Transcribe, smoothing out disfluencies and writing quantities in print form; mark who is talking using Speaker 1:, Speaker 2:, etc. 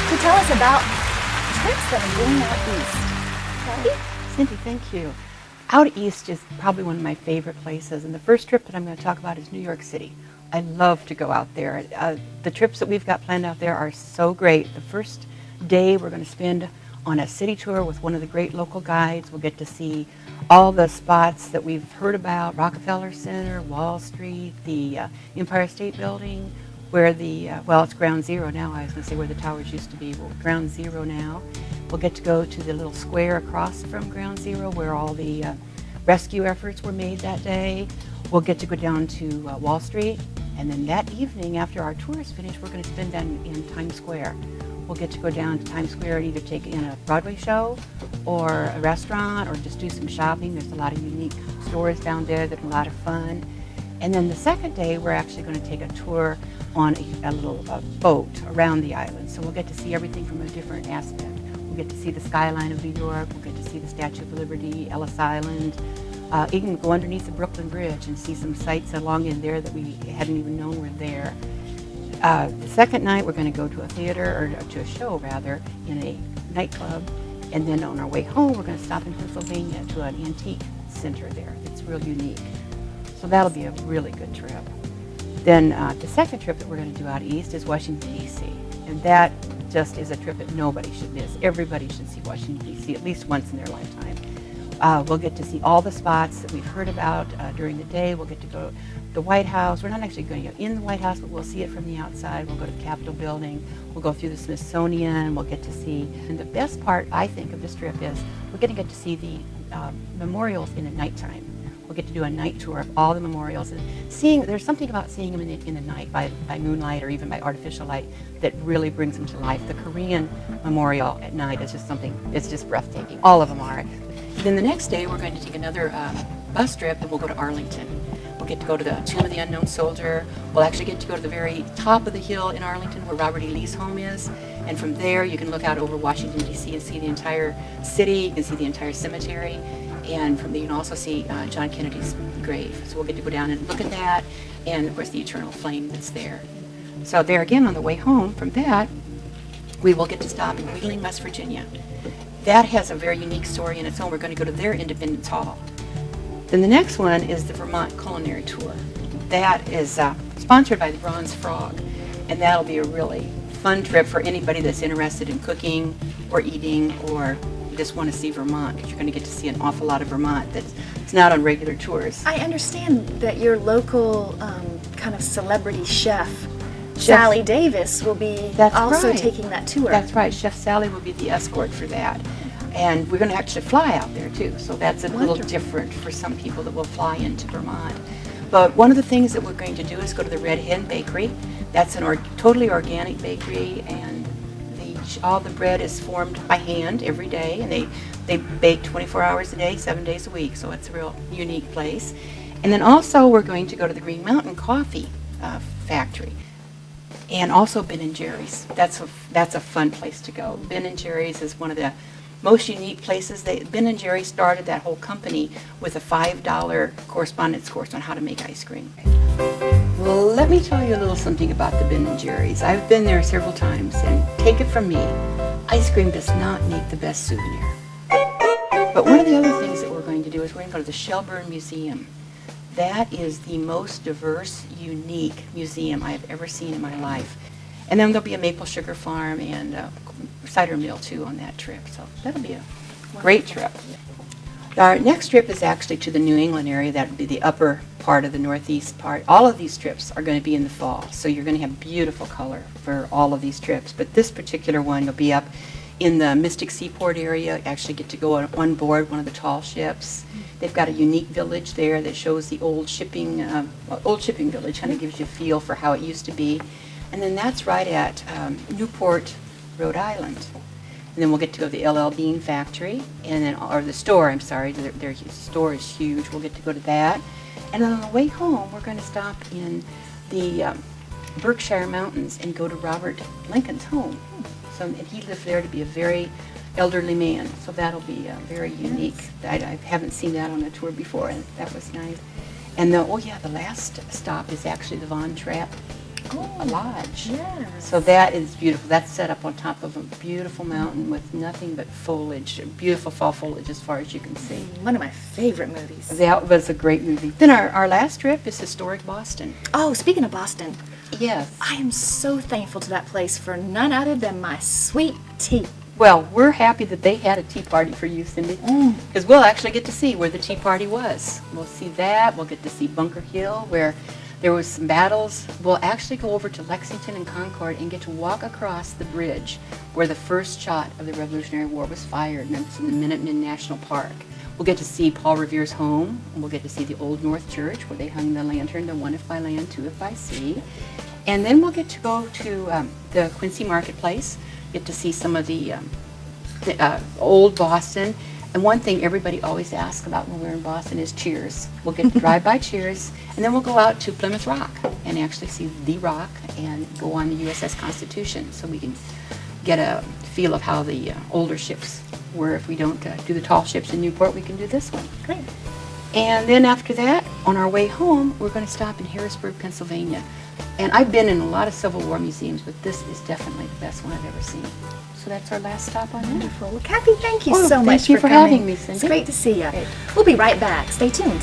Speaker 1: to tell us about trips that are going out east. Right?
Speaker 2: Cindy, thank you. Out east is probably one of my favorite places, and the first trip that I'm going to talk about is New York City. I love to go out there. The trips that we've got planned out there are so great. The first day we're going to spend on a city tour with one of the great local guides. We'll get to see all the spots that we've heard about: Rockefeller Center, Wall Street, the Empire State Building, where the, well, it's Ground Zero now. I was going to say where the towers used to be. Well, Ground Zero now. We'll get to go to the little square across from Ground Zero where all the rescue efforts were made that day. We'll get to go down to Wall Street. And then that evening, after our tour is finished, we're going to spend down in Times Square. We'll get to go down to Times Square and either take in a Broadway show or a restaurant or just do some shopping. There's a lot of unique stores down there that are a lot of fun. And then the second day, we're actually going to take a tour on a little boat around the island. So we'll get to see everything from a different aspect. We'll get to see the skyline of New York. We'll get to see the Statue of Liberty, Ellis Island. Even go underneath the Brooklyn Bridge and see some sights along in there that we hadn't even known were there. The second night, we're going to go to a theater, or to a show rather, in a nightclub. And then on our way home, we're going to stop in Pennsylvania to an antique center there that's real unique. So that'll be a really good trip. Then the second trip that we're going to do out east is Washington, D.C. And that just is a trip that nobody should miss. Everybody should see Washington, D.C. at least once in their lifetime. We'll get to see all the spots that we've heard about during the day. We'll get to go to the White House. We're not actually going to go in the White House, but we'll see it from the outside. We'll go to the Capitol building. We'll go through the Smithsonian. We'll get to see, and the best part, I think, of this trip is we're going to get to see the memorials in the nighttime. We'll get to do a night tour of all the memorials, and there's something about seeing them in the night by moonlight or even by artificial light that really brings them to life. The Korean memorial at night is just something, it's just breathtaking. All of them are. Then the next day, we're going to take another bus trip, and we'll go to Arlington. We'll get to go to the Tomb of the Unknown Soldier. We'll actually get to go to the very top of the hill in Arlington where Robert E. Lee's home is. And from there, you can look out over Washington, D.C. and see the entire city. You can see the entire cemetery. And from there, you can also see John Kennedy's grave. So we'll get to go down and look at that. And, of course, the eternal flame that's there. So there again, on the way home from that, we will get to stop in Wheeling, West Virginia. That has a very unique story in its own. We're going to go to their Independence Hall. Then the next one is the Vermont Culinary Tour. That is sponsored by the Bronze Frog, and that'll be a really fun trip for anybody that's interested in cooking or eating or just want to see Vermont, because you're going to get to see an awful lot of Vermont that's not on regular tours.
Speaker 1: I understand that your local kind of celebrity chef, Sally Davis, will be also taking that tour.
Speaker 2: That's right. Chef Sally will be the escort for that. And we're going to actually fly out there, too. So that's a little different for some people that will fly into Vermont. But one of the things that we're going to do is go to the Red Hen Bakery. That's a totally organic bakery, and all the bread is formed by hand every day. And they bake 24 hours a day, 7 days a week. So it's a real unique place. And then also we're going to go to the Green Mountain Coffee Factory. And also Ben & Jerry's. That's a fun place to go. Ben & Jerry's is one of the most unique places. Ben & Jerry's started that whole company with a $5 correspondence course on how to make ice cream. Well, let me tell you a little something about the Ben & Jerry's. I've been there several times, and take it from me, ice cream does not make the best souvenir. But one of the other things that we're going to do is we're going to go to the Shelburne Museum. That is the most diverse, unique museum I have ever seen in my life. And then there'll be a maple sugar farm and a cider mill, too, on that trip. So that'll be a great trip. Our next trip is actually to the New England area. That would be the upper part of the northeast part. All of these trips are going to be in the fall, so you're going to have beautiful color for all of these trips. But this particular one will be up in the Mystic Seaport area. Actually get to go on board one of the tall ships. They've got a unique village there that shows the old shipping village, kind of gives you a feel for how it used to be. And then that's right at Newport, Rhode Island. And then we'll get to go to the LL Bean factory, and then, or the store, I'm sorry, their store is huge. We'll get to go to that. And then on the way home, we're going to stop in the Berkshire Mountains and go to Robert Lincoln's home. So, and he lived there to be a very elderly man, so that'll be very unique. I haven't seen that on a tour before, and that was nice. And the last stop is actually the Von Trapp a lodge.
Speaker 1: Yes.
Speaker 2: So that is beautiful. That's set up on top of a beautiful mountain with nothing but foliage, beautiful fall foliage as far as you can see.
Speaker 1: One of my favorite movies.
Speaker 2: That was a great movie. Then our last trip is historic Boston.
Speaker 1: Oh, speaking of Boston,
Speaker 2: Yes.
Speaker 1: I am so thankful to that place for none other than my sweet tea.
Speaker 2: Well, we're happy that they had a tea party for you, Cindy, because we'll actually get to see where the tea party was. We'll see that. We'll get to see Bunker Hill, where there was some battles. We'll actually go over to Lexington and Concord and get to walk across the bridge where the first shot of the Revolutionary War was fired, and that's in the Minuteman National Park. We'll get to see Paul Revere's home, and we'll get to see the Old North Church where they hung the lantern, the one if by land, two if by sea. And then we'll get to go to the Quincy Marketplace, get to see some of the old Boston. And one thing everybody always asks about when we're in Boston is Cheers. We'll get to drive by Cheers, and then we'll go out to Plymouth Rock and actually see the Rock and go on the USS Constitution, so we can get a feel of how the older ships were. If we don't do the tall ships in Newport, we can do this one.
Speaker 1: Great.
Speaker 2: And then after that, on our way home, we're going to stop in Harrisburg, Pennsylvania. And I've been in a lot of Civil War museums, but this is definitely the best one I've ever seen. So that's our last stop on that.
Speaker 1: Wonderful. Well, Kathy, thank you
Speaker 2: Oh,
Speaker 1: so much
Speaker 2: thank you for
Speaker 1: coming.
Speaker 2: having me, Cindy.
Speaker 1: It's great to see you.
Speaker 2: Great.
Speaker 1: We'll be right back. Stay tuned.